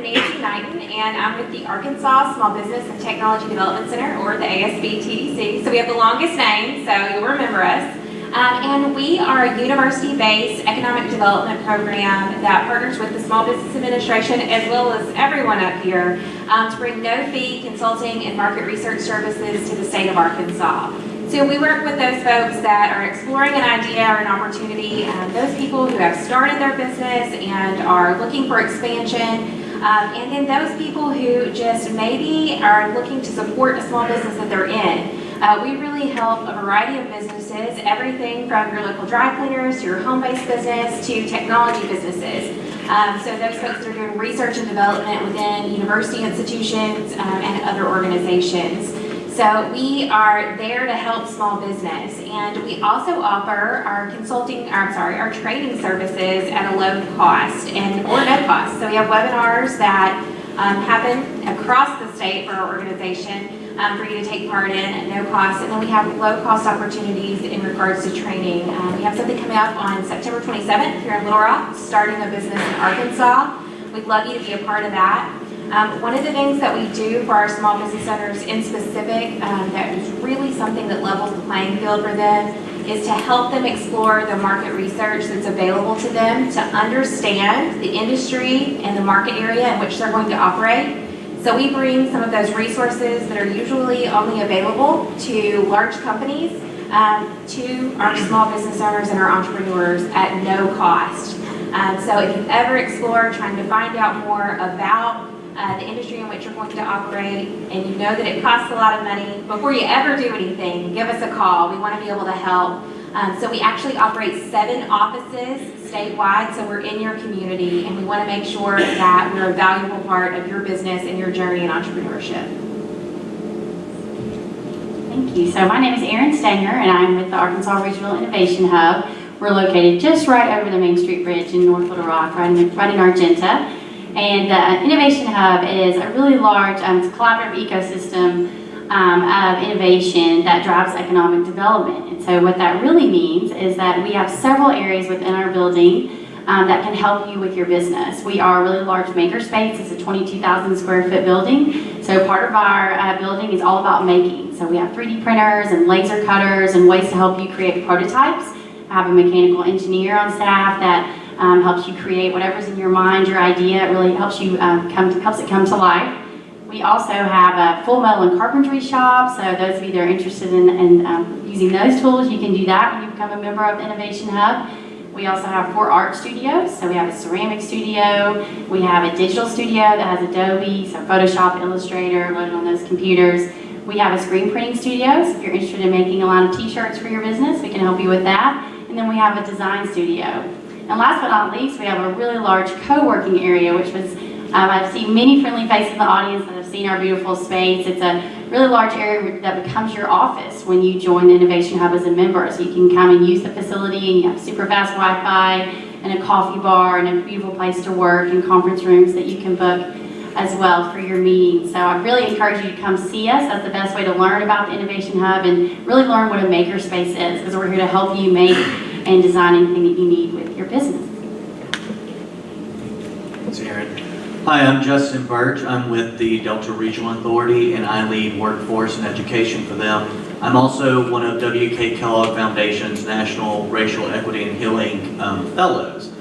am Nancy Knighton, and I'm with the Arkansas Small Business and Technology Development Center, or the ASBTC. So we have the longest name, so you'll remember us. And we are a university-based economic development program that partners with the Small Business Administration, as well as everyone up here, to bring no-fee consulting and market research services to the state of Arkansas. So we work with those folks that are exploring an idea or an opportunity, those people who have started their business and are looking for expansion, and then those people who just maybe are looking to support a small business that they're in. We really help a variety of businesses, everything from your local dry cleaners to your home-based business to technology businesses. So those folks that are doing research and development within university institutions and other organizations. So we are there to help small business, and we also offer our our training services at a low cost or no cost. So we have webinars that happen across the state for our organization for you to take part in at no cost, and then we have low cost opportunities in regards to training. We have something coming up on September 27th here in Little Rock, starting a business in Arkansas. We'd love you to be a part of that. One of the things that we do for our small business owners in specific that is really something that levels the playing field for them is to help them explore the market research that's available to them to understand the industry and the market area in which they're going to operate. So we bring some of those resources that are usually only available to large companies to our small business owners and our entrepreneurs at no cost. So if you've ever explored trying to find out more about the industry in which you're going to operate, and you know that it costs a lot of money, before you ever do anything, give us a call. We want to be able to help. So we actually operate 7 offices statewide, so we're in your community, and we want to make sure that we're a valuable part of your business and your journey in entrepreneurship. Thank you. So my name is Erin Stanger, and I'm with the Arkansas Regional Innovation Hub. We're located just right over the Main Street Bridge in North Little Rock, right in Argenta. And the Innovation Hub is a really large collaborative ecosystem of innovation that drives economic development. And so what that really means is that we have several areas within our building that can help you with your business. We are a really large makerspace. It's a 22,000 square foot building. So part of our building is all about making. So we have 3D printers and laser cutters and ways to help you create prototypes. I have a mechanical engineer on staff that helps you create whatever's in your mind, your idea. It really helps you helps it come to life. We also have a full metal and carpentry shop, so those of you that are interested in using those tools, you can do that when you become a member of the Innovation Hub. We also have 4 art studios, so we have a ceramic studio, we have a digital studio that has Adobe, so Photoshop, Illustrator, loaded on those computers. We have a screen printing studio, so if you're interested in making a lot of t-shirts for your business, we can help you with that. And then we have a design studio. And last but not least, we have a really large co-working area, which was, I've seen many friendly faces in the audience that have seen our beautiful space. It's a really large area that becomes your office when you join the Innovation Hub as a member. So you can come and use the facility, and you have super fast Wi-Fi and a coffee bar and a beautiful place to work and conference rooms that you can book as well for your meetings. So I really encourage you to come see us. That's the best way to learn about the Innovation Hub and really learn what a makerspace is, because we're here to help you make and design anything that you need with your business. Thanks, Erin. Hi, I'm Justin Birch. I'm with the Delta Regional Authority, and I lead workforce and education for them. I'm also one of W.K. Kellogg Foundation's National Racial Equity and Healing Fellows.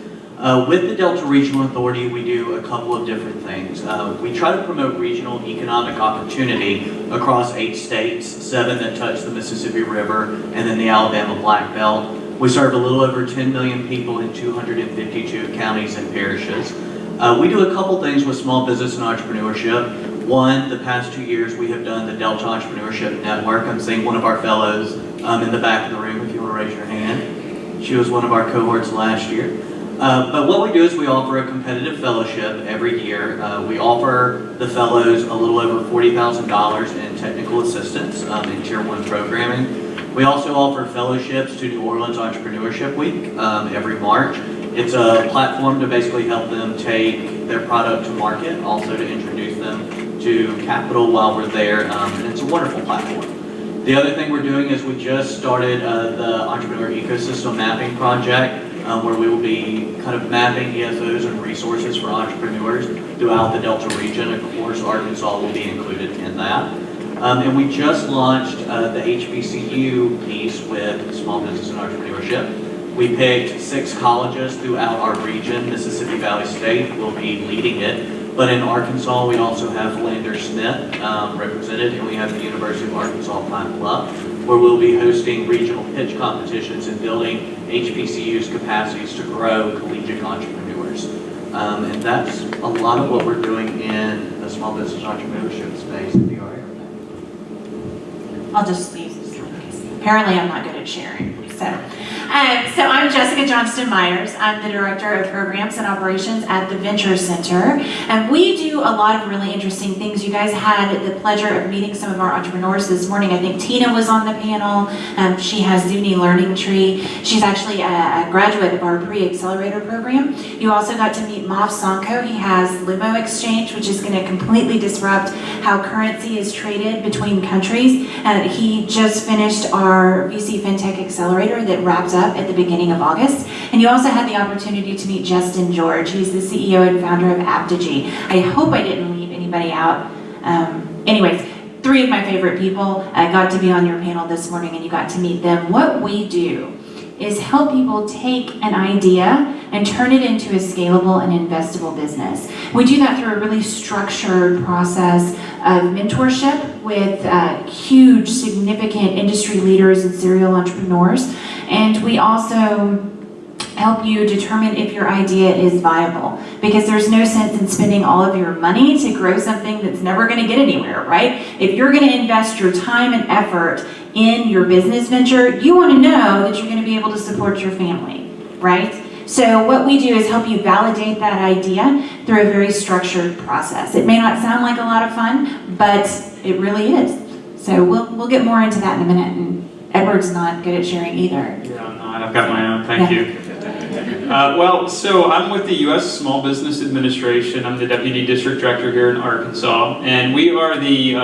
With the Delta Regional Authority, we do a couple of different things. We try to promote regional economic opportunity across 8 states, 7 that touch the Mississippi River, and then the Alabama Black Belt. We serve a little over 10 million people in 252 counties and parishes. We do a couple things with small business and entrepreneurship. One, the past 2 years we have done the Delta Entrepreneurship Network. I'm seeing one of our fellows in the back of the room if you want to raise your hand. She was one of our cohorts last year. But what we do is we offer a competitive fellowship every year. We offer the fellows a little over $40,000 in technical assistance in Tier 1 programming. We also offer fellowships to New Orleans Entrepreneurship Week every March. It's a platform to basically help them take their product to market, also to introduce them to capital while we're there, and it's a wonderful platform. The other thing we're doing is we just started the Entrepreneur Ecosystem Mapping Project. where we will be kind of mapping ESOs and resources for entrepreneurs throughout the Delta region. Of course, Arkansas will be included in that. And we just launched the HBCU piece with Small Business and Entrepreneurship. We picked 6 colleges throughout our region. Mississippi Valley State will be leading it. But in Arkansas, we also have Philander Smith represented, and we have the University of Arkansas Pine Bluff, where we'll be hosting regional pitch competitions and building HBCUs capacities to grow collegiate entrepreneurs. And that's a lot of what we're doing in the small business entrepreneurship space in the area. I'll just use this one because apparently I'm not good at sharing. So I'm Jessica Johnston-Myers. I'm the Director of Programs and Operations at the Venture Center. And we do a lot of really interesting things. You guys had the pleasure of meeting some of our entrepreneurs this morning. I think Tina was on the panel. She has Zuni Learning Tree. She's actually a graduate of our pre-accelerator program. You also got to meet Mav Sanko. He has Lumo Exchange, which is going to completely disrupt how currency is traded between countries. He just finished our VC FinTech Accelerator that wrapped up at the beginning of August. And you also had the opportunity to meet Justin George. He's the CEO and founder of ASBTC. I hope I didn't leave anybody out. Anyways, 3 of my favorite people got to be on your panel this morning, and you got to meet them. What we do is help people take an idea and turn it into a scalable and investable business. We do that through a really structured process of mentorship with huge, significant industry leaders and serial entrepreneurs. And we also help you determine if your idea is viable, because there's no sense in spending all of your money to grow something that's never going to get anywhere, right? If you're going to invest your time and effort in your business venture, you want to know that you're going to be able to support your family, right? So what we do is help you validate that idea through a very structured process. It may not sound like a lot of fun, but it really is. So we'll get more into that in a minute. And Edward's not good at sharing either. Yeah, I'm not. I've got my own. Thank you. Well, so I'm with the U.S. Small Business Administration. I'm the Deputy District Director here in Arkansas, and we are the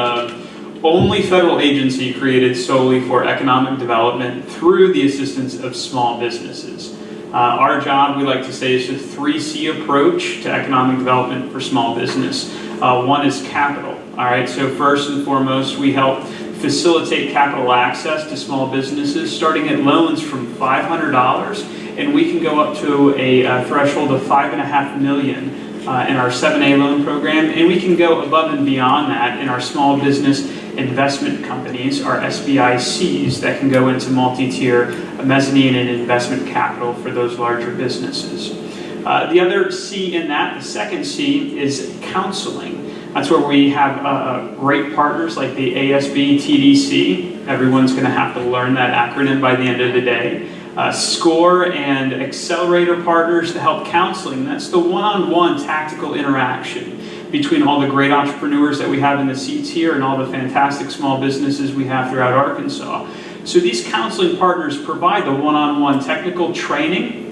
only federal agency created solely for economic development through the assistance of small businesses. Our job, we like to say, is a 3C approach to economic development for small business. One is capital. All right, so first and foremost, we help facilitate capital access to small businesses, starting at loans from $500, and we can go up to a threshold of $5.5 million in our 7A loan program, and we can go above and beyond that in our small business investment companies, our SBICs, that can go into multi-tier mezzanine and investment capital for those larger businesses. The other C in that, the second C, is counseling. That's where we have great partners like the ASBTC. Everyone's going to have to learn that acronym by the end of the day. SCORE and accelerator partners to help counseling. That's the one-on-one tactical interaction between all the great entrepreneurs that we have in the seats here and all the fantastic small businesses we have throughout Arkansas. So these counseling partners provide the one-on-one technical training.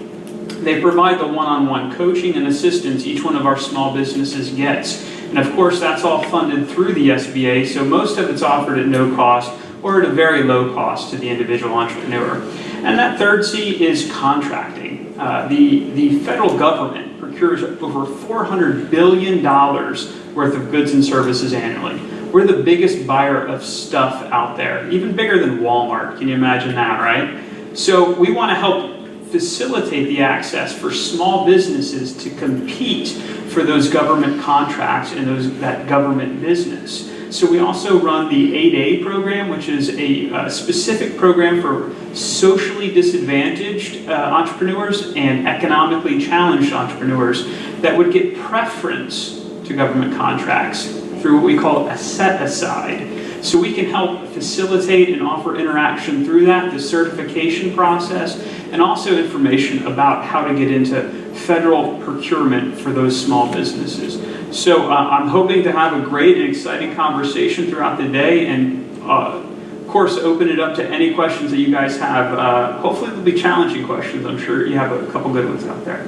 They provide the one-on-one coaching and assistance each one of our small businesses gets. And of course, that's all funded through the SBA, so most of it's offered at no cost or at a very low cost to the individual entrepreneur. And that third C is contracting. The federal government procures over $400 billion worth of goods and services annually. We're the biggest buyer of stuff out there, even bigger than Walmart. Can you imagine that, right? So we want to help facilitate the access for small businesses to compete for those government contracts and that government business. So we also run the 8A program, which is a specific program for socially disadvantaged entrepreneurs and economically challenged entrepreneurs that would get preference to government contracts through what we call a set-aside. So we can help facilitate and offer interaction through that, the certification process, and also information about how to get into federal procurement for those small businesses. So I'm hoping to have a great and exciting conversation throughout the day, and of course open it up to any questions that you guys have. Hopefully they'll be challenging questions. I'm sure you have a couple good ones out there.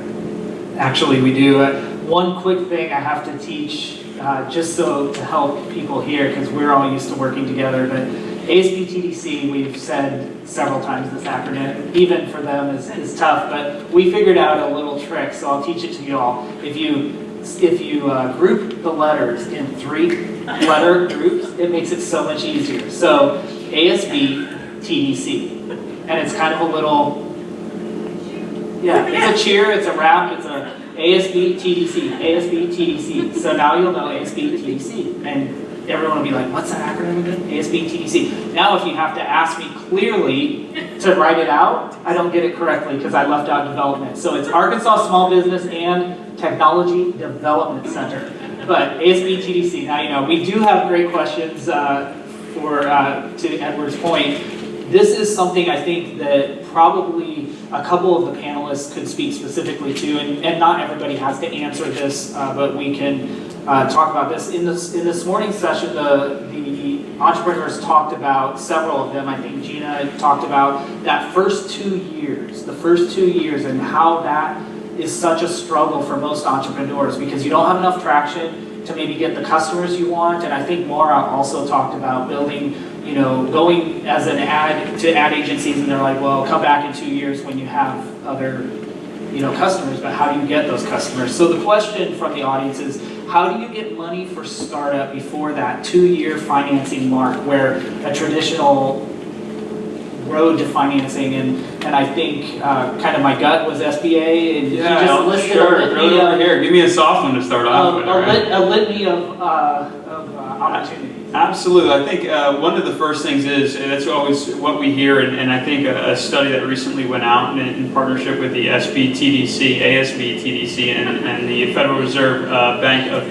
Actually, we do. One quick thing I have to teach, just so to help people here, because we're all used to working together, but ASBTC, we've said several times this acronym, even for them is tough, but we figured out a little trick, so I'll teach it to you all. If you group the letters in 3-letter groups, it makes it so much easier. So ASBTC, and it's kind of a little, yeah, it's a cheer, it's a rap, it's a ASBTC. So now you'll know ASBTC, and everyone will be like, what's that acronym again? ASBTC. Now if you have to ask me clearly to write it out, I don't get it correctly because I left out development. So it's Arkansas Small Business and Technology Development Center. But ASBTC, now you know, we do have great questions to Edward's point. This is something I think that probably a couple of the panelists could speak specifically to, and not everybody has to answer this, but we can talk about this. In this morning's session, the entrepreneurs talked about, several of them, I think Gina talked about that first 2 years, and how that is such a struggle for most entrepreneurs because you don't have enough traction to maybe get the customers you want. And I think Maura also talked about building, you know, going as an ad to ad agencies, and they're like, well, come back in 2 years when you have other, you know, customers, but how do you get those customers? So the question from the audience is, how do you get money for startup before that 2-year financing mark where a traditional road to financing, and I think kind of my gut was SBA, and Yeah, you just listed sure. a litany Over here. Give me a soft one to start off with. a litany of opportunities. Absolutely. I think one of the first things is, and that's always what we hear, and I think a study that recently went out in partnership with the ASBTC, and the Federal Reserve Bank of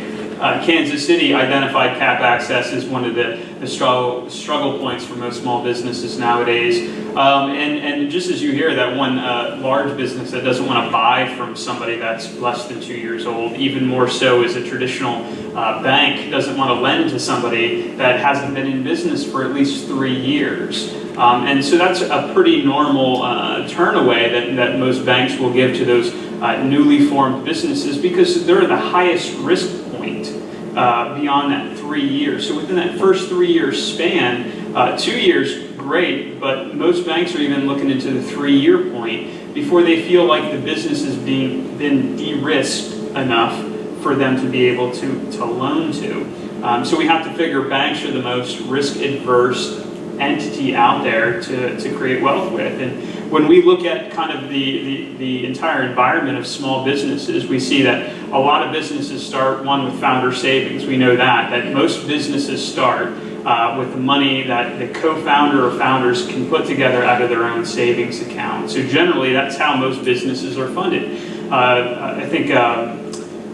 Kansas City identified cap access as one of the struggle points for most small businesses nowadays. And just as you hear, that one large business that doesn't want to buy from somebody that's less than 2 years old, even more so as a traditional bank doesn't want to lend to somebody that hasn't been in business for at least 3 years. And so that's a pretty normal turnaway that most banks will give to those newly formed businesses because they're the highest risk point beyond that 3 years. So within that first 3-year span, 2 years, great, but most banks are even looking into the 3-year point before they feel like the business has been de-risked enough for them to be able to loan to. So we have to figure banks are the most risk-adverse entity out there to create wealth with. And when we look at kind of the entire environment of small businesses, we see that a lot of businesses start, one, with founder savings. We know that most businesses start with the money that the co-founder or founders can put together out of their own savings account. So generally, that's how most businesses are funded. I think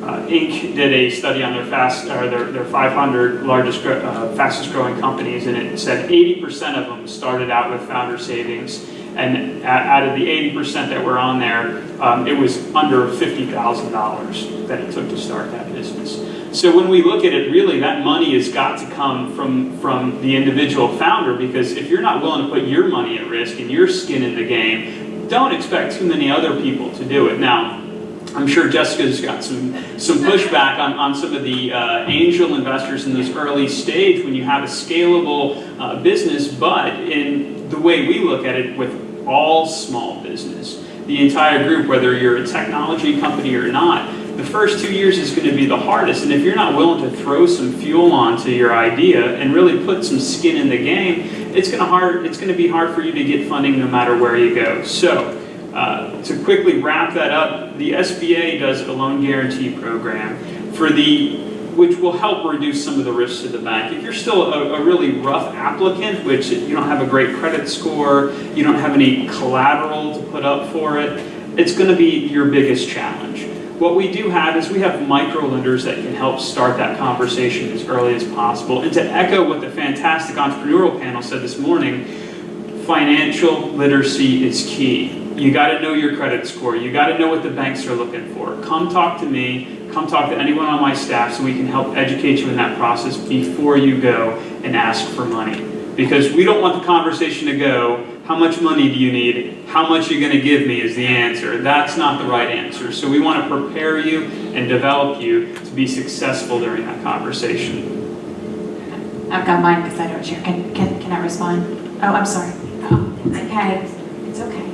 Inc. did a study on their 500 largest, fastest growing companies, and it said 80% of them started out with founder savings. And out of the 80% that were on there, it was under $50,000 that it took to start that business. So when we look at it, really that money has got to come from the individual founder, because if you're not willing to put your money at risk and your skin in the game, don't expect too many other people to do it. Now, I'm sure Jessica's got some pushback on some of the angel investors in this early stage when you have a scalable business, but in the way we look at it with all small business, the entire group, whether you're a technology company or not, the first 2 years is going to be the hardest. And if you're not willing to throw some fuel onto your idea and really put some skin in the game, it's going to be hard for you to get funding no matter where you go. So to quickly wrap that up, the SBA does a loan guarantee program which will help reduce some of the risks to the bank. If you're still a really rough applicant, which you don't have a great credit score, you don't have any collateral to put up for it, it's going to be your biggest challenge. What we do have is we have micro lenders that can help start that conversation as early as possible. And to echo what the fantastic entrepreneurial panel said this morning, financial literacy is key. You got to know your credit score. You got to know what the banks are looking for. Come talk to me. Come talk to anyone on my staff so we can help educate you in that process before you go and ask for money. Because we don't want the conversation to go, how much money do you need? How much are you going to give me is the answer. That's not the right answer. So we want to prepare you and develop you to be successful during that conversation. I've got mine because I don't share. Can I respond? Oh, I'm sorry. Oh, it's okay. It's okay.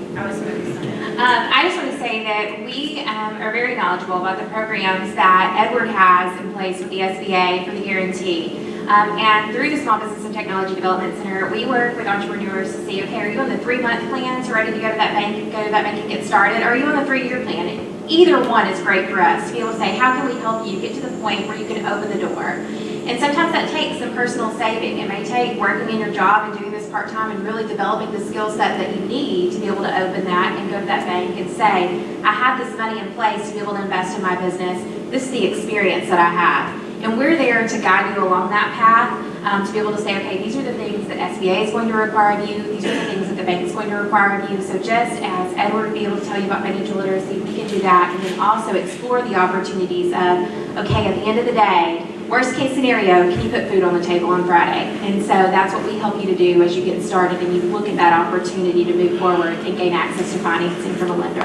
I just want to say that we are very knowledgeable about the programs that Edward has in place with the SBA for the guarantee. And through the Small Business and Technology Development Center, we work with entrepreneurs to see, okay, are you on the 3-month plan, so ready to go to that bank and get started? Or are you on the 3-year plan? Either one is great for us to be able to say, how can we help you get to the point where you can open the door? And sometimes that takes some personal saving. It may take working in your job and doing this part-time and really developing the skill set that you need to be able to open that and go to that bank and say, I have this money in place to be able to invest in my business. This is the experience that I have. And we're there to guide you along that path, to be able to say, okay, these are the things that SBA is going to require of you. These are the things that the bank is going to require of you. So just as Edward would be able to tell you about financial literacy, we can do that, and then also explore the opportunities of, okay, at the end of the day, worst case scenario, can you put food on the table on Friday? And so that's what we help you to do as you get started and you look at that opportunity to move forward and gain access to financing from a lender.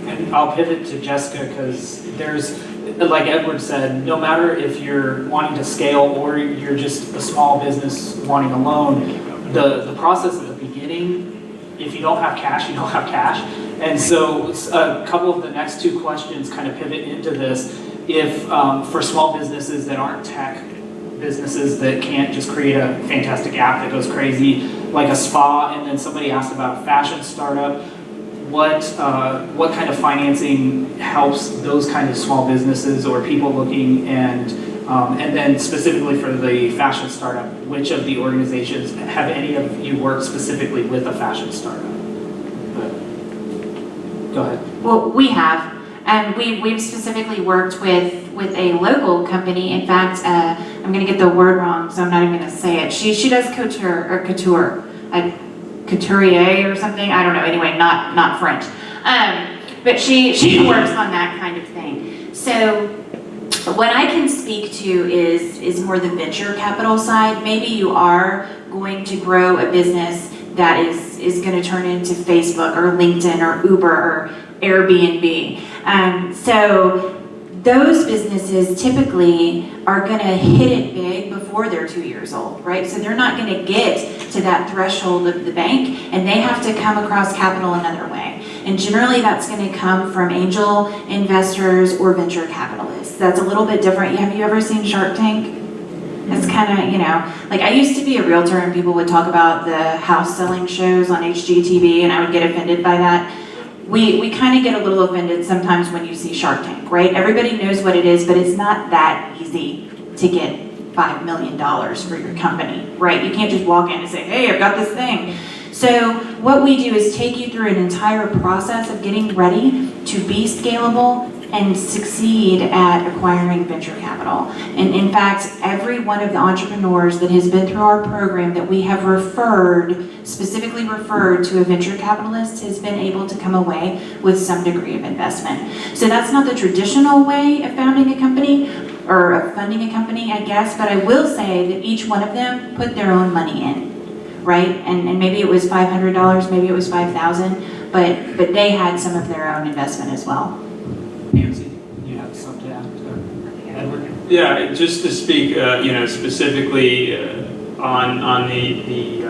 And I'll pivot to Jessica because there's, like Edward said, no matter if you're wanting to scale or you're just a small business wanting a loan, the process at the beginning, if you don't have cash, you don't have cash. And so a couple of the next two questions kind of pivot into this. If for small businesses that aren't tech businesses that can't just create a fantastic app that goes crazy, like a spa, and then somebody asked about a fashion startup, what kind of financing helps those kind of small businesses or people looking, and then specifically for the fashion startup, which of the organizations have any of you worked specifically with a fashion startup? Go ahead. Well, we have. And we've specifically worked with a local company. In fact, I'm going to get the word wrong, so I'm not even going to say it. She does couture, couturier or something. I don't know. Anyway, not French. But she works on that kind of thing. So what I can speak to is more the venture capital side. Maybe you are going to grow a business that is going to turn into Facebook or LinkedIn or Uber or Airbnb. So those businesses typically are going to hit it big before they're 2 years old, right? So they're not going to get to that threshold of the bank, and they have to come across capital another way. And generally that's going to come from angel investors or venture capitalists. That's a little bit different. Have you ever seen Shark Tank? It's kind of, like I used to be a realtor and people would talk about the house selling shows on HGTV and I would get offended by that. We kind of get a little offended sometimes when you see Shark Tank, right? Everybody knows what it is, but it's not that easy to get $5 million for your company, right? You can't just walk in and say, hey, I've got this thing. So what we do is take you through an entire process of getting ready to be scalable and succeed at acquiring venture capital. And in fact, every one of the entrepreneurs that has been through our program that we have specifically referred to a venture capitalist has been able to come away with some degree of investment. So that's not the traditional way of founding a company or of funding a company, I guess, but I will say that each one of them put their own money in, right? And maybe it was $500, maybe it was $5,000, but they had some of their own investment as well. Nancy, you have something to add? Edward? Yeah, just to speak, specifically on the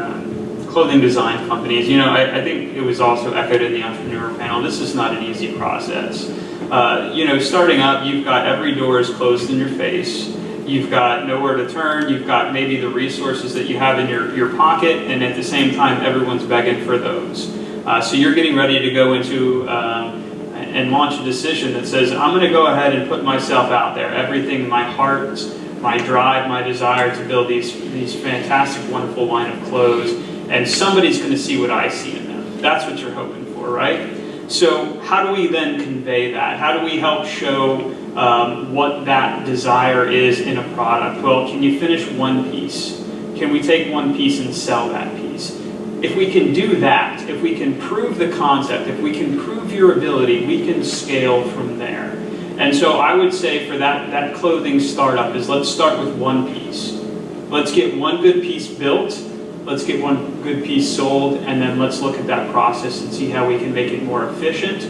clothing design companies, I think it was also echoed in the entrepreneur panel. This is not an easy process. Starting up, you've got every door is closed in your face. You've got nowhere to turn. You've got maybe the resources that you have in your pocket, and at the same time, everyone's begging for those. So you're getting ready to go into and launch a decision that says, I'm going to go ahead and put myself out there. Everything, my heart, my drive, my desire to build these fantastic, wonderful line of clothes, and somebody's going to see what I see in them. That's what you're hoping for, right? So how do we then convey that? How do we help show what that desire is in a product? Well, can you finish one piece? Can we take one piece and sell that piece? If we can do that, if we can prove the concept, if we can prove your ability, we can scale from there. And so I would say for that clothing startup is let's start with one piece. Let's get one good piece built, let's get one good piece sold, and then let's look at that process and see how we can make it more efficient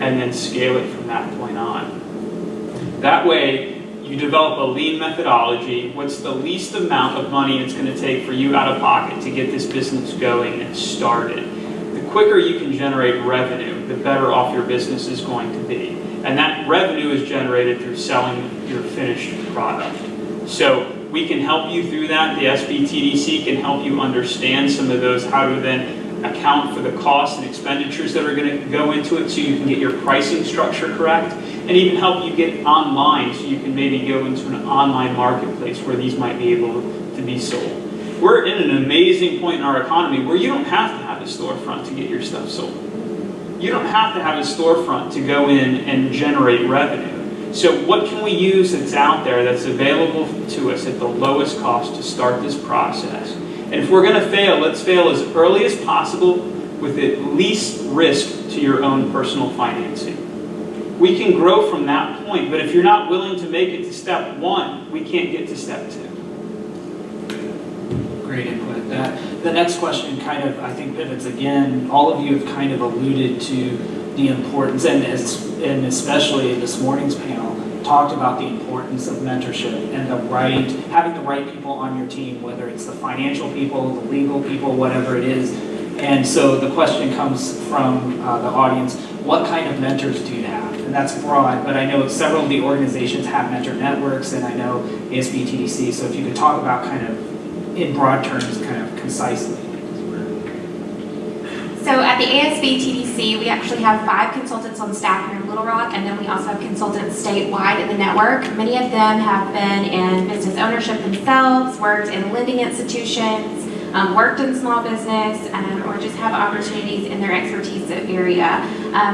and then scale it from that point on. That way, You develop a lean methodology. What's the least amount of money it's going to take for you out of pocket to get this business going and started? The quicker you can generate revenue, the better off your business is going to be. And that revenue is generated through selling your finished product. So we can help you through that. The ASBTC can help you understand some of those, how to then account for the costs and expenditures that are going to go into it so you can get your pricing structure correct, and even help you get online so you can maybe go into an online marketplace where these might be able to be sold. We're in an amazing point in our economy where you don't have to have a storefront to get your stuff sold. You don't have to have a storefront to go in and generate revenue. So what can we use that's out there that's available to us at the lowest cost to start this process? And if we're going to fail, let's fail as early as possible with at least risk to your own personal financing. We can grow from that point, but if you're not willing to make it to step 1, we can't get to step 2. Great input. The next question kind of, I think, pivots again. All of you have kind of alluded to the importance, and especially this morning's panel, talked about the importance of mentorship and having the right people on your team, whether it's the financial people, the legal people, whatever it is. And so the question comes from the audience, what kind of mentors do you have? And that's broad, but I know several of the organizations have mentor networks, and I know ASBTC, so if you could talk about kind of, in broad terms, kind of concisely. So at the ASBTC, we actually have 5 consultants on staff here in Little Rock, and then we also have consultants statewide in the network. Many of them have been in business ownership themselves, worked in lending institutions, worked in small business, or just have opportunities in their expertise area.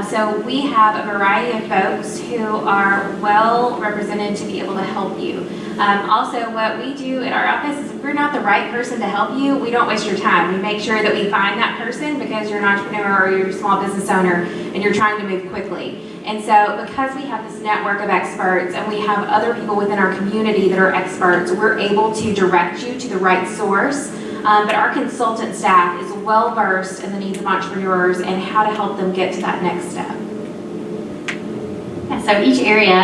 So we have a variety of folks who are well represented to be able to help you. Also, what we do at our office is if we're not the right person to help you, we don't waste your time. We make sure that we find that person because you're an entrepreneur or you're a small business owner and you're trying to move quickly. And so because we have this network of experts and we have other people within our community that are experts, we're able to direct you to the right source. But our consultant staff is well versed in the needs of entrepreneurs and how to help them get to that next step. Yeah, so each area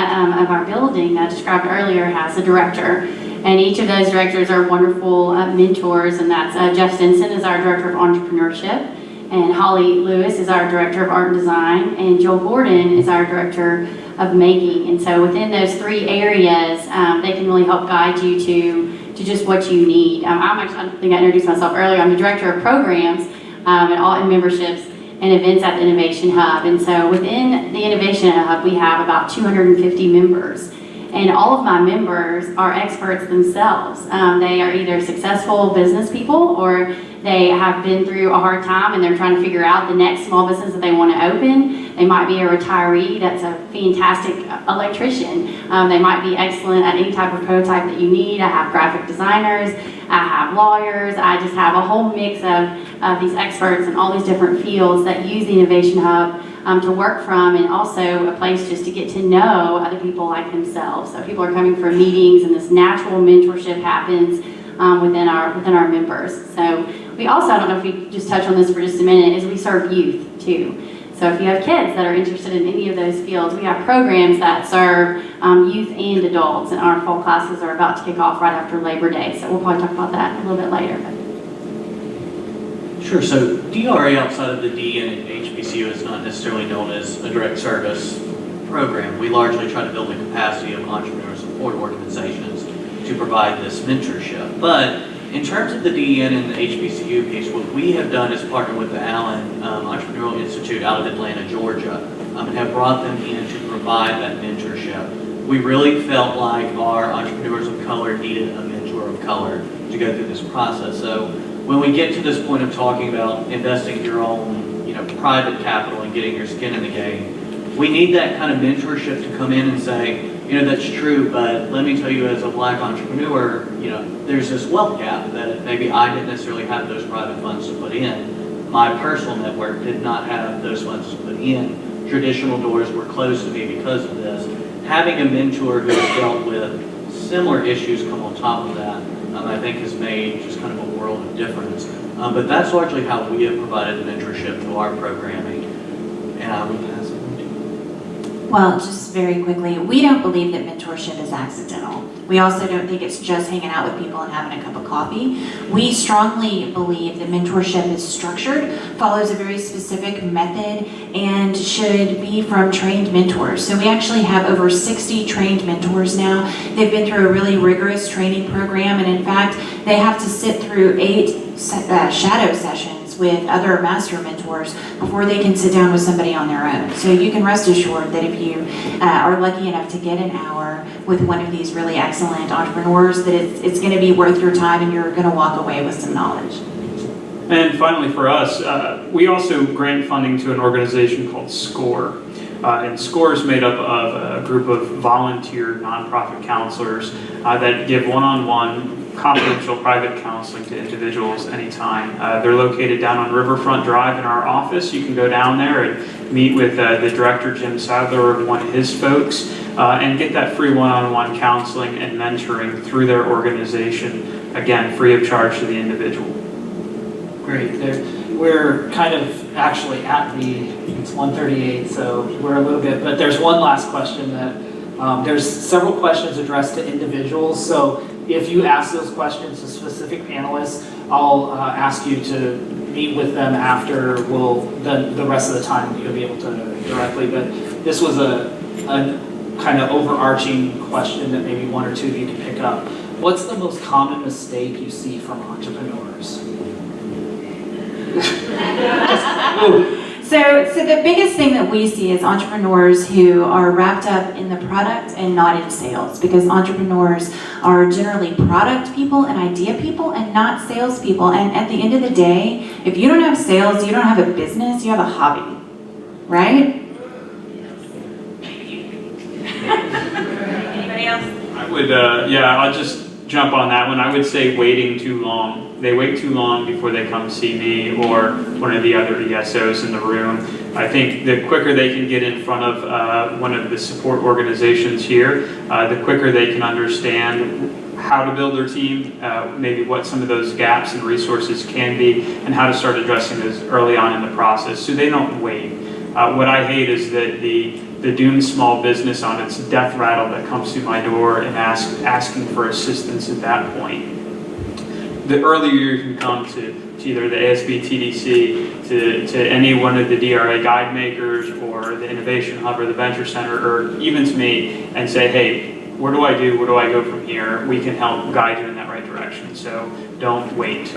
of our building that I described earlier has a director, and each of those directors are wonderful mentors, and that's Jeff Stinson is our Director of Entrepreneurship, and Holly Lewis is our Director of Art and Design, and Joel Gordon is our Director of Making. And so within those 3 areas, they can really help guide you to just what you need. I think I introduced myself earlier. I'm the Director of Programs and memberships and events at the Innovation Hub. And so within the Innovation Hub, we have about 250 members. And all of my members are experts themselves. They are either successful business people or they have been through a hard time and they're trying to figure out the next small business that they want to open. They might be a retiree that's a fantastic electrician. They might be excellent at any type of prototype that you need. I have graphic designers, I have lawyers, I just have a whole mix of these experts in all these different fields that use the Innovation Hub to work from, and also a place just to get to know other people like themselves. So people are coming for meetings and this natural mentorship happens within our members. So we also, I don't know if we just touch on this for just a minute, is we serve youth too. So if you have kids that are interested in any of those fields, we have programs that serve youth and adults, and our fall classes are about to kick off right after Labor Day. So we'll probably talk about that a little bit later. Sure, so DRA outside of the DN and HBCU is not necessarily known as a direct service program. We largely try to build the capacity of entrepreneur support organizations to provide this mentorship. But in terms of the DN and the HBCU piece, what we have done is partner with the Allen Entrepreneurial Institute out of Atlanta, Georgia, and have brought them in to provide that mentorship. We really felt like our entrepreneurs of color needed a mentor of color to go through this process. So when we get to this point of talking about investing your own, private capital and getting your skin in the game, we need that kind of mentorship to come in and say, that's true, but let me tell you, as a Black entrepreneur, there's this wealth gap that maybe I didn't necessarily have those private funds to put in. My personal network did not have those funds to put in. Traditional doors were closed to me because of this. Having a mentor who has dealt with similar issues come on top of that, I think has made just kind of a world of difference. But that's largely how we have provided mentorship to our programming. And I will pass it on to you. Well, just very quickly, we don't believe that mentorship is accidental. We also don't think it's just hanging out with people and having a cup of coffee. We strongly believe that mentorship is structured, follows a very specific method, and should be from trained mentors. So we actually have over 60 trained mentors now. They've been through a really rigorous training program, and in fact, they have to sit through 8 shadow sessions with other master mentors before they can sit down with somebody on their own. So you can rest assured that if you are lucky enough to get an hour with one of these really excellent entrepreneurs, that it's going to be worth your time and you're going to walk away with some knowledge. And finally for us, we also grant funding to an organization called SCORE. And SCORE is made up of a group of volunteer nonprofit counselors that give one-on-one confidential private counseling to individuals anytime. They're located down on Riverfront Drive in our office. You can go down there and meet with the director, Jim Sadler, or one of his folks, and get that free one-on-one counseling and mentoring through their organization, again, free of charge to the individual. Great. We're kind of actually at it's 1:38, so we're a little bit, but there's one last question that, there's several questions addressed to individuals, so if you ask those questions to specific panelists, I'll ask you to meet with them after the rest of the time you'll be able to directly, but this was a kind of overarching question that maybe one or two of you can pick up. What's the most common mistake you see from entrepreneurs? So the biggest thing that we see is entrepreneurs who are wrapped up in the product and not in sales, because entrepreneurs are generally product people and idea people and not sales people. And at the end of the day, if you don't have sales, you don't have a business, you have a hobby, right? Anybody else? I would, I'll just jump on that one. I would say waiting too long. They wait too long before they come see me or one of the other ESOs in the room. I think the quicker they can get in front of one of the support organizations here, the quicker they can understand how to build their team, maybe what some of those gaps and resources can be, and how to start addressing those early on in the process so they don't wait. What I hate is that the doomed small business on its death rattle that comes through my door and asking for assistance at that point. The earlier you can come to either the ASBTC, to any one of the DRA guide makers or the Innovation Hub or the Venture Center, or even to me, and say, hey, what do I do? Where do I go from here? We can help guide you in that right direction. So don't wait.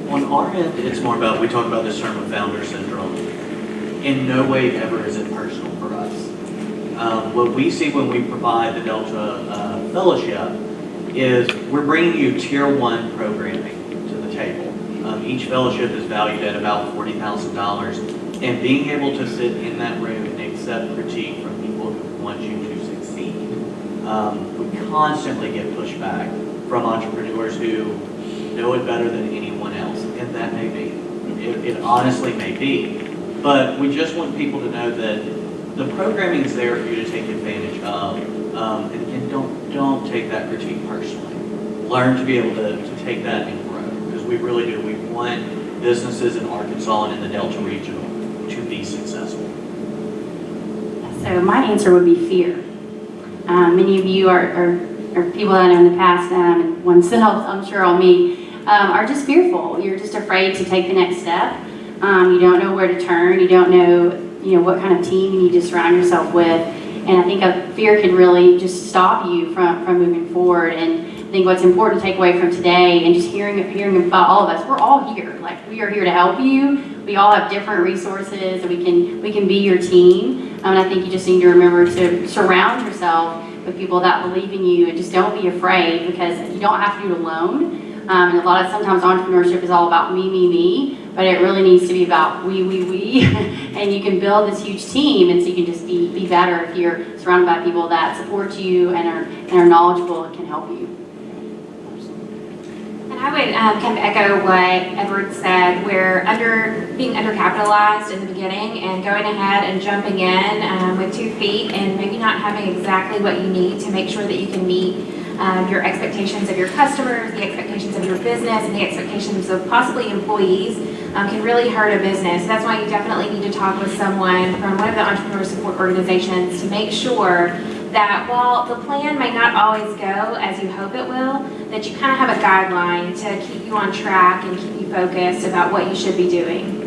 On our end, it's more about, we talk about this term of founder syndrome. In no way ever is it personal for us. What we see when we provide the Delta Fellowship is we're bringing you tier 1 programming to the table. Each fellowship is valued at about $40,000, and being able to sit in that room and accept critique from people who want you to succeed. We constantly get pushback from entrepreneurs who know it better than anyone else, and that may be. It honestly may be. But we just want people to know that the programming is there for you to take advantage of, and don't take that critique personally. Learn to be able to take that and grow, because we really do. We want businesses in Arkansas and in the Delta Regional to be successful. So my answer would be fear. Many of you are people that I know in the past, and oneself, I'm sure I'll meet, are just fearful. You're just afraid to take the next step. You don't know where to turn. You don't know, what kind of team you need to surround yourself with. And I think fear can really just stop you from moving forward. And I think what's important to take away from today, and just hearing about all of us, we're all here. Like, we are here to help you. We all have different resources, and we can be your team. And I think you just need to remember to surround yourself with people that believe in you, and just don't be afraid, because you don't have to do it alone. And sometimes entrepreneurship is all about me, but it really needs to be about we. And you can build this huge team, and so you can just be better if you're surrounded by people that support you and are knowledgeable and can help you. And I would kind of echo what Edward said. We're being undercapitalized in the beginning, and going ahead and jumping in with 2 feet and maybe not having exactly what you need to make sure that you can meet your expectations of your customers, the expectations of your business, and the expectations of possibly employees can really hurt a business. That's why you definitely need to talk with someone from one of the entrepreneur support organizations to make sure that while the plan may not always go as you hope it will, that you kind of have a guideline to keep you on track and keep you focused about what you should be doing.